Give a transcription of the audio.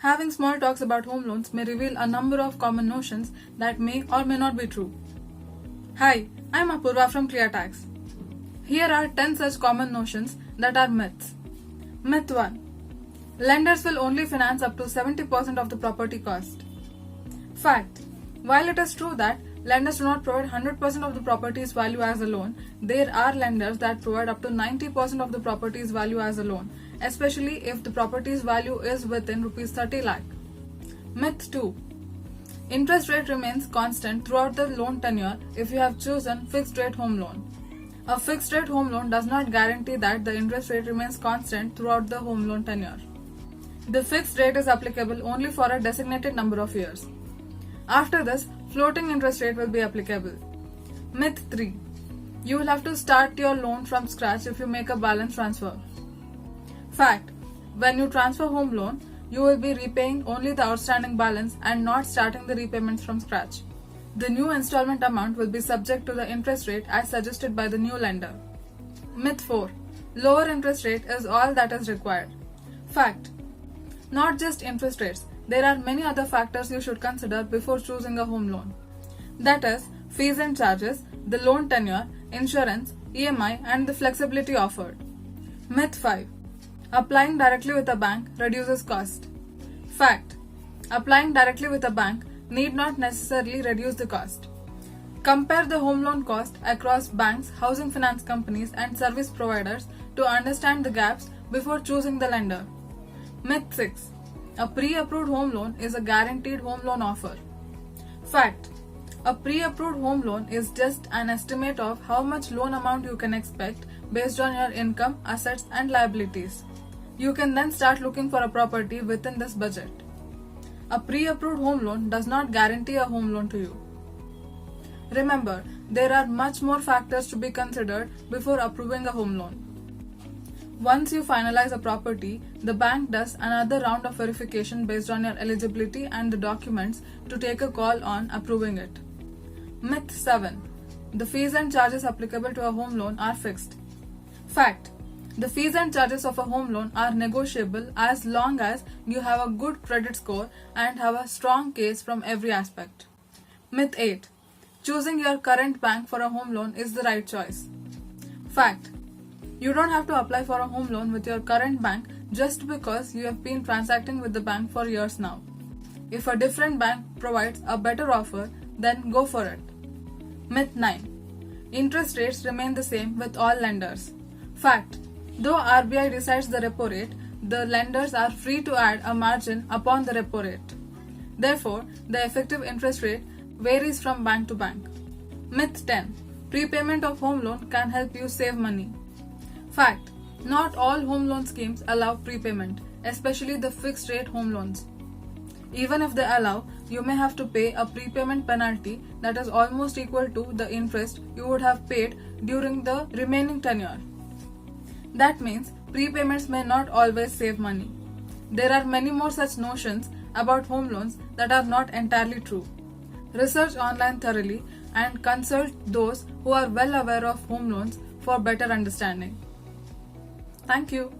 Having small talks about home loans may reveal a number of common notions that may or may not be true. Hi, I'm Apurva from ClearTax. Here are 10 such common notions that are myths. Myth 1. Lenders will only finance up to 70% of the property cost. Fact. While it is true that lenders do not provide 100% of the property's value as a loan, there are lenders that provide up to 90% of the property's value as a loan, especially if the property's value is within Rs 30 lakh. Myth 2. Interest rate remains constant throughout the loan tenure if you have chosen fixed rate home loan. A fixed rate home loan does not guarantee that the interest rate remains constant throughout the home loan tenure. The fixed rate is applicable only for a designated number of years. After this, floating interest rate will be applicable. Myth 3. You will have to start your loan from scratch if you make a balance transfer. Fact. When you transfer home loan, you will be repaying only the outstanding balance and not starting the repayments from scratch. The new installment amount will be subject to the interest rate as suggested by the new lender. Myth 4. Lower interest rate is all that is required. Fact. Not just interest rates, there are many other factors you should consider before choosing a home loan. That is, fees and charges, the loan tenure, insurance, EMI, and the flexibility offered. Myth 5. Applying directly with a bank reduces cost. Fact. Applying directly with a bank need not necessarily reduce the cost. Compare the home loan cost across banks, housing finance companies, and service providers to understand the gaps before choosing the lender. Myth 6. A pre-approved home loan is a guaranteed home loan offer. Fact. A pre-approved home loan is just an estimate of how much loan amount you can expect based on your income, assets, and liabilities. You can then start looking for a property within this budget. A pre-approved home loan does not guarantee a home loan to you. Remember, there are much more factors to be considered before approving a home loan. Once you finalize a property, the bank does another round of verification based on your eligibility and the documents to take a call on approving it. Myth 7. The fees and charges applicable to a home loan are fixed. Fact. The fees and charges of a home loan are negotiable as long as you have a good credit score and have a strong case from every aspect. Myth 8. Choosing your current bank for a home loan is the right choice. Fact. You don't have to apply for a home loan with your current bank just because you have been transacting with the bank for years now. If a different bank provides a better offer, then go for it. Myth 9. Interest rates remain the same with all lenders. Fact. Though RBI decides the repo rate, the lenders are free to add a margin upon the repo rate. Therefore, the effective interest rate varies from bank to bank. Myth 10. Prepayment of home loan can help you save money. Fact. Not all home loan schemes allow prepayment, especially the fixed rate home loans. Even if they allow, you may have to pay a prepayment penalty that is almost equal to the interest you would have paid during the remaining tenure. That means prepayments may not always save money. There are many more such notions about home loans that are not entirely true. Research online thoroughly and consult those who are well aware of home loans for better understanding. Thank you.